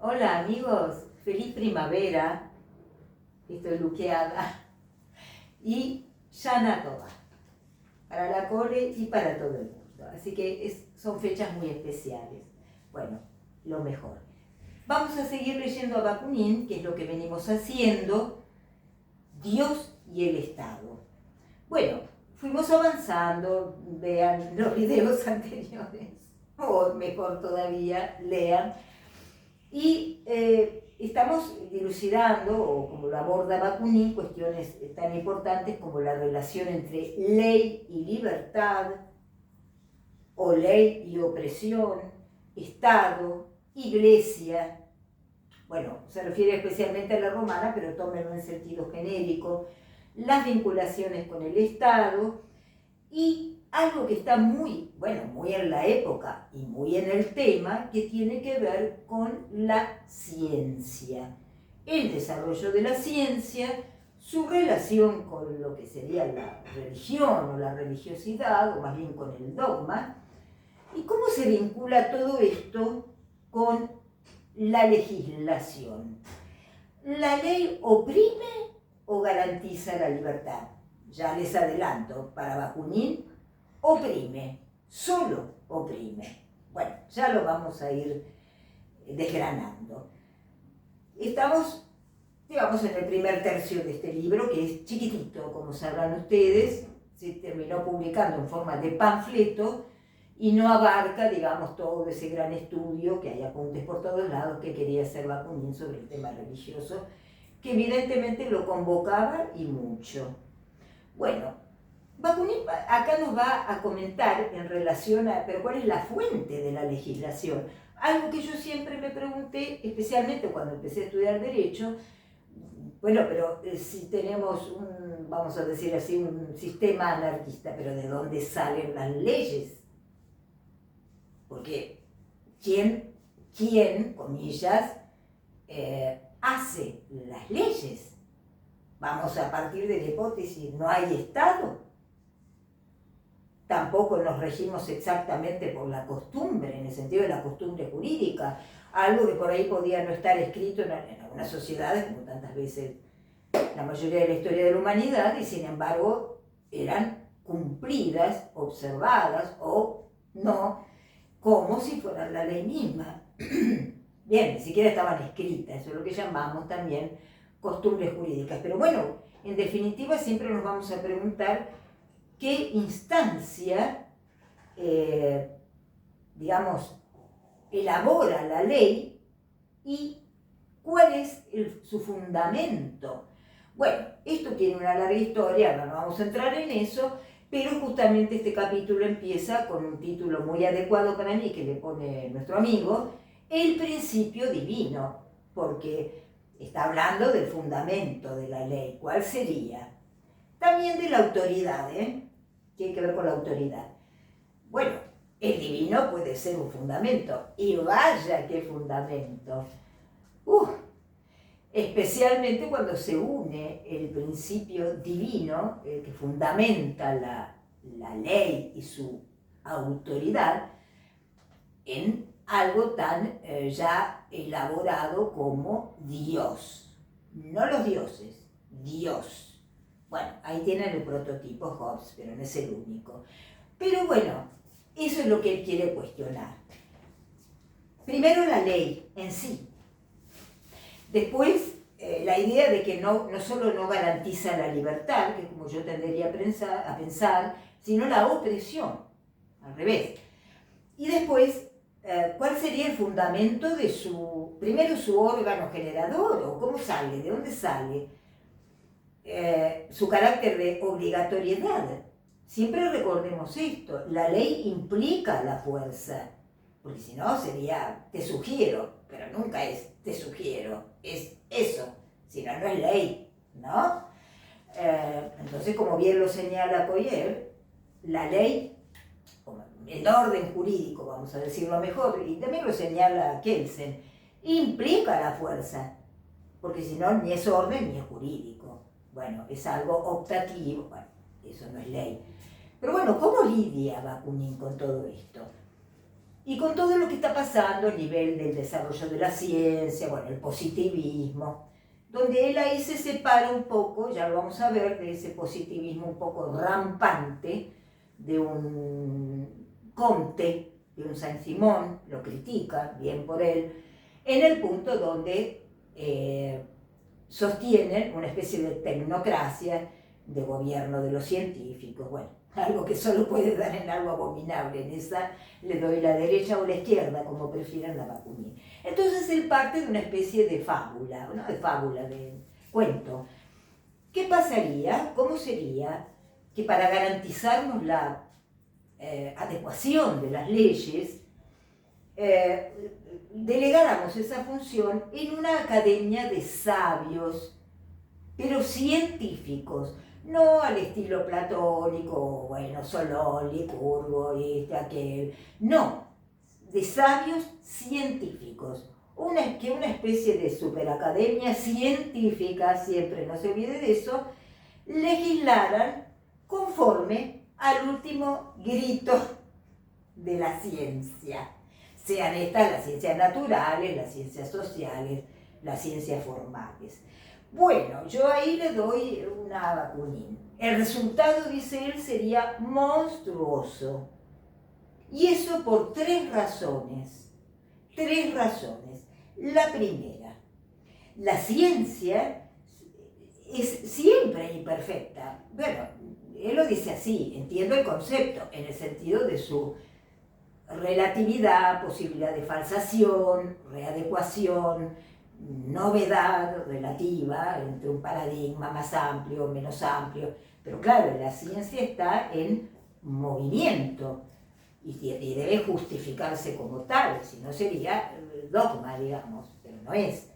Hola amigos, feliz primavera, estoy luqueada y Shana Tova, para la cole y para todo el mundo. Así que son fechas muy especiales. Bueno, lo mejor. Vamos a seguir leyendo a Bakunin, que es lo que venimos haciendo, Dios y el Estado. Bueno, fuimos avanzando, vean los videos anteriores, o mejor todavía, lean. Y estamos dilucidando, o como lo aborda Bakunin, cuestiones tan importantes como la relación entre ley y libertad, o ley y opresión, Estado, Iglesia. Bueno, se refiere especialmente a la romana, pero tómenlo en sentido genérico, las vinculaciones con el Estado y algo que está muy en la época y muy en el tema, que tiene que ver con la ciencia. El desarrollo de la ciencia, su relación con lo que sería la religión o la religiosidad, o más bien con el dogma, y cómo se vincula todo esto con la legislación. ¿La ley oprime o garantiza la libertad? Ya les adelanto, para Bakunin, oprime, solo oprime. Bueno, ya lo vamos a ir desgranando. Estamos, digamos, en el primer tercio de este libro, que es chiquitito, como sabrán ustedes, se terminó publicando en forma de panfleto y no abarca, digamos, todo ese gran estudio, que hay apuntes por todos lados, que quería hacer Bakunin sobre el tema religioso, que evidentemente lo convocaba y mucho. Bueno, Bakunin acá nos va a comentar en relación a, pero ¿cuál es la fuente de la legislación? Algo que yo siempre me pregunté, especialmente cuando empecé a estudiar Derecho. Bueno, pero si tenemos vamos a decir así, un sistema anarquista, pero ¿de dónde salen las leyes? Porque ¿quién comillas, hace las leyes? Vamos a partir de la hipótesis, no hay Estado. Tampoco nos regimos exactamente por la costumbre, en el sentido de la costumbre jurídica, algo que por ahí podía no estar escrito en algunas sociedades, como tantas veces la mayoría de la historia de la humanidad, y sin embargo eran cumplidas, observadas o no, como si fueran la ley misma. Bien, ni siquiera estaban escritas, eso es lo que llamamos también costumbres jurídicas. Pero bueno, en definitiva siempre nos vamos a preguntar qué instancia, digamos, elabora la ley y cuál es su fundamento. Bueno, esto tiene una larga historia, no vamos a entrar en eso, pero justamente este capítulo empieza con un título muy adecuado para mí que le pone nuestro amigo, El principio divino, porque está hablando del fundamento de la ley. ¿Cuál sería? También de la autoridad, tiene que ver con la autoridad. Bueno, el divino puede ser un fundamento, y vaya qué fundamento. Especialmente cuando se une el principio divino, que fundamenta la ley y su autoridad, en algo tan ya elaborado como Dios. No los dioses, Dios. Bueno, ahí tienen el prototipo Hobbes, pero no es el único. Pero bueno, eso es lo que él quiere cuestionar. Primero la ley en sí. Después, la idea de que no solo no garantiza la libertad, que como yo tendería a pensar, sino la opresión, al revés. Y después, ¿cuál sería el fundamento de primero su órgano generador, o cómo sale, de dónde sale? Su carácter de obligatoriedad. Siempre recordemos esto, la ley implica la fuerza, porque si no sería te sugiero, pero nunca es te sugiero, es eso, si no, no es ley, ¿no? Entonces, como bien lo señala Coyer, la ley, el orden jurídico, vamos a decirlo mejor, y también lo señala Kelsen, implica la fuerza, porque si no, ni es orden ni es jurídico. Bueno, es algo optativo, bueno, eso no es ley. Pero bueno, ¿cómo lidia Bakunin con todo esto? Y con todo lo que está pasando a nivel del desarrollo de la ciencia, bueno, el positivismo, donde él ahí se separa un poco, ya lo vamos a ver, de ese positivismo un poco rampante, de un Comte, de un Saint-Simon, lo critica, bien por él, en el punto donde sostienen una especie de tecnocracia de gobierno de los científicos, bueno, algo que solo puede dar en algo abominable, en esa le doy la derecha o la izquierda, como prefieran la Bakunin. Entonces él parte de una especie de fábula, no de fábula, de cuento. ¿Qué pasaría? ¿Cómo sería que para garantizarnos la adecuación de las leyes, delegáramos esa función en una academia de sabios, pero científicos, no al estilo platónico, bueno, Solón, Licurgo, aquel, no, de sabios científicos, que una especie de superacademia científica, siempre no se olvide de eso, legislaran conforme al último grito de la ciencia, sean estas las ciencias naturales, las ciencias sociales, las ciencias formales. Bueno, yo ahí le doy una Bakunin. El resultado, dice él, sería monstruoso. Y eso por tres razones. Tres razones. La primera, la ciencia es siempre imperfecta. Bueno, él lo dice así, entiendo el concepto, en el sentido de su relatividad, posibilidad de falsación, readecuación, novedad relativa entre un paradigma más amplio, menos amplio, pero claro, la ciencia está en movimiento y debe justificarse como tal, si no sería dogma, digamos, pero no es.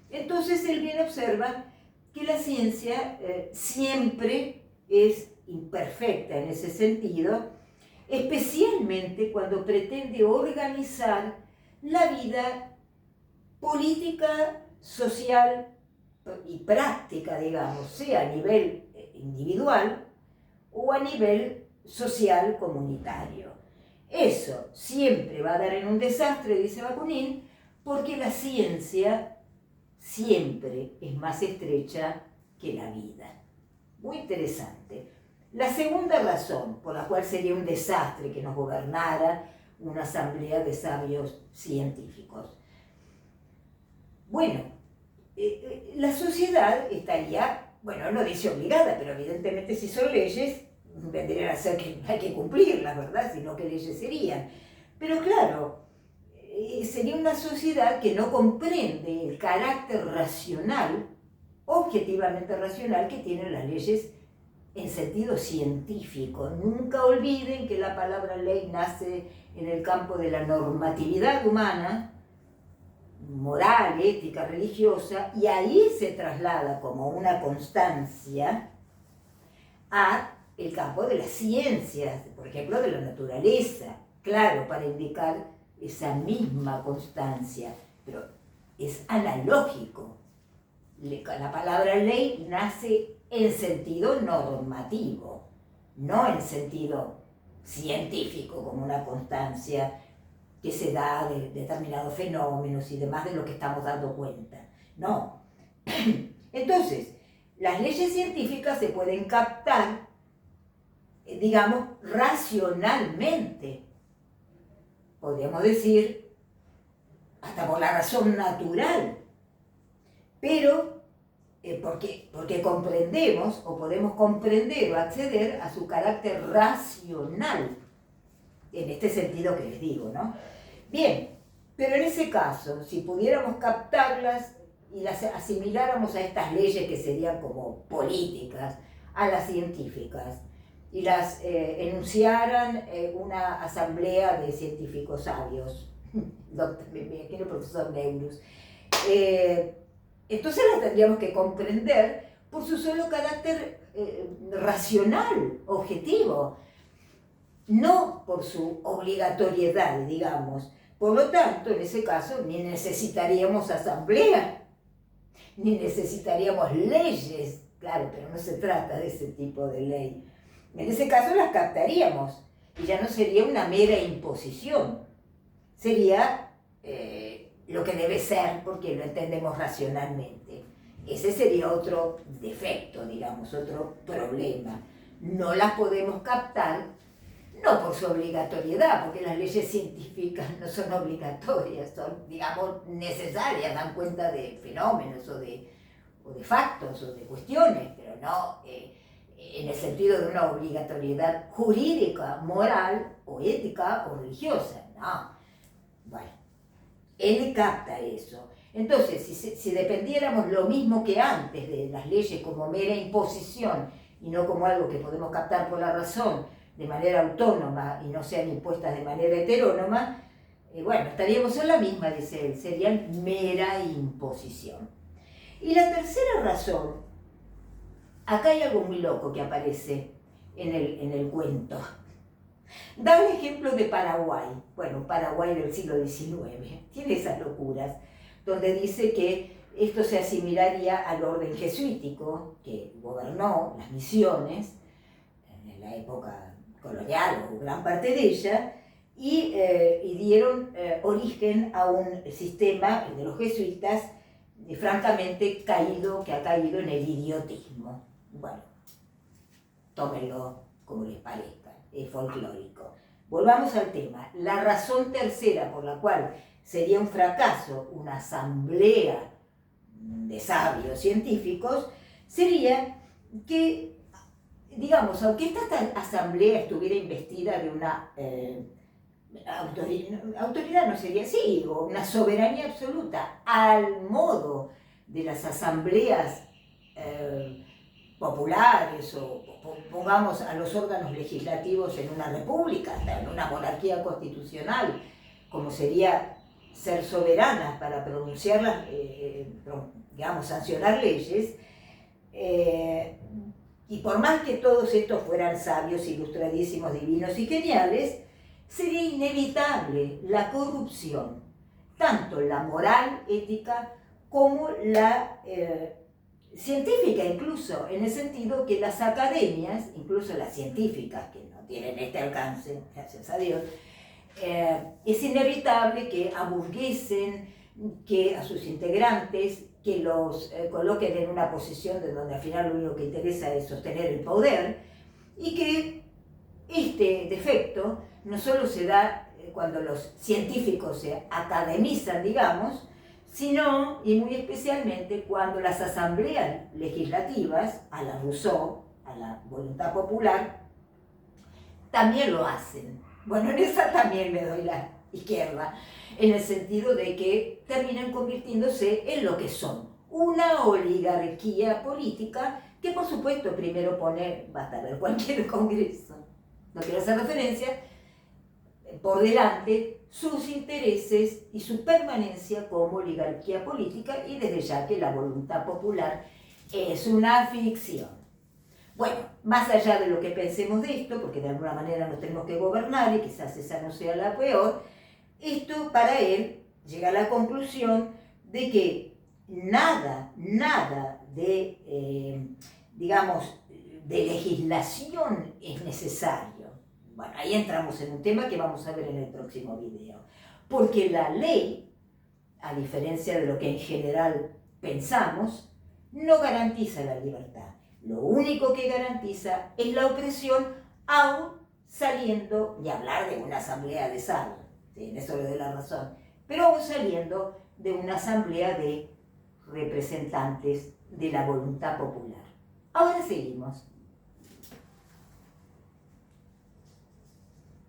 Entonces él bien observa que la ciencia siempre es imperfecta en ese sentido, especialmente cuando pretende organizar la vida política, social y práctica, digamos, sea a nivel individual o a nivel social comunitario. Eso siempre va a dar en un desastre, dice Bakunin, porque la ciencia siempre es más estrecha que la vida. Muy interesante. La segunda razón por la cual sería un desastre que nos gobernara una asamblea de sabios científicos. Bueno, la sociedad estaría, bueno, no dice obligada, pero evidentemente si son leyes, vendrían a ser que hay que cumplirlas, ¿verdad? Si no, ¿qué leyes serían? Pero claro, sería una sociedad que no comprende el carácter racional, objetivamente racional, que tienen las leyes en sentido científico. Nunca olviden que la palabra ley nace en el campo de la normatividad humana, moral, ética, religiosa, y ahí se traslada como una constancia a el campo de las ciencias, por ejemplo, de la naturaleza, claro, para indicar esa misma constancia, pero es analógico. La palabra ley nace en sentido normativo, no en sentido científico, como una constancia que se da de determinados fenómenos y demás de lo que estamos dando cuenta. No. Entonces, las leyes científicas se pueden captar, digamos, racionalmente. Podríamos decir, hasta por la razón natural. Pero, porque comprendemos, o podemos comprender o acceder a su carácter racional. En este sentido que les digo, ¿no? Bien, pero en ese caso, si pudiéramos captarlas y las asimiláramos a estas leyes que serían como políticas, a las científicas, y las enunciaran una asamblea de científicos sabios, aquí el profesor Neurus, entonces las tendríamos que comprender por su solo carácter racional, objetivo, no por su obligatoriedad, digamos. Por lo tanto, en ese caso, ni necesitaríamos asamblea, ni necesitaríamos leyes, claro, pero no se trata de ese tipo de ley. En ese caso las captaríamos, y ya no sería una mera imposición, sería lo que debe ser porque lo entendemos racionalmente. Ese sería otro defecto, digamos, otro problema. No las podemos captar, no por su obligatoriedad, porque las leyes científicas no son obligatorias, son, digamos, necesarias, dan cuenta de fenómenos o de factos o de cuestiones, pero no en el sentido de una obligatoriedad jurídica, moral o ética o religiosa, no. Bueno, él capta eso. Entonces, si dependiéramos lo mismo que antes de las leyes como mera imposición y no como algo que podemos captar por la razón de manera autónoma y no sean impuestas de manera heterónoma, bueno, estaríamos en la misma, dice él, serían mera imposición. Y la tercera razón, acá hay algo muy loco que aparece en el cuento. Da un ejemplo de Paraguay, bueno, Paraguay del siglo XIX, tiene esas locuras, donde dice que esto se asimilaría al orden jesuítico que gobernó las misiones en la época colonial o gran parte de ella, y dieron origen a un sistema, el de los jesuitas, francamente que ha caído en el idiotismo. Bueno, tómenlo como les parezca, es folclórico. Volvamos al tema. La razón tercera por la cual sería un fracaso una asamblea de sabios científicos sería que, digamos, aunque esta asamblea estuviera investida de una autoridad, no sería así, o una soberanía absoluta, al modo de las asambleas populares, o pongamos a los órganos legislativos en una república, en una monarquía constitucional, como sería ser soberanas para pronunciarlas, digamos, sancionar leyes, y por más que todos estos fueran sabios, ilustradísimos, divinos y geniales, sería inevitable la corrupción, tanto la moral, ética, como la científica incluso, en el sentido que las academias, incluso las científicas, que no tienen este alcance, gracias a Dios, es inevitable que aburguesen, que a sus integrantes, que los coloquen en una posición de donde al final lo único que interesa es sostener el poder, y que este defecto no solo se da cuando los científicos se academizan, digamos, sino, y muy especialmente, cuando las asambleas legislativas, a la Rousseau, a la voluntad popular, también lo hacen. Bueno, en esa también me doy la izquierda, en el sentido de que terminan convirtiéndose en lo que son, una oligarquía política que por supuesto primero pone, basta ver cualquier congreso, no quiero hacer referencia, por delante sus intereses y su permanencia como oligarquía política, y desde ya que la voluntad popular es una ficción. Bueno, más allá de lo que pensemos de esto, porque de alguna manera nos tenemos que gobernar y quizás esa no sea la peor, esto para él llega a la conclusión de que nada de, digamos, de legislación es necesario. Bueno, ahí entramos en un tema que vamos a ver en el próximo video. Porque la ley, a diferencia de lo que en general pensamos, no garantiza la libertad. Lo único que garantiza es la opresión, aún saliendo, y hablar de una asamblea de sabios, ¿sí? En eso le doy la razón, pero aún saliendo de una asamblea de representantes de la voluntad popular. Ahora seguimos.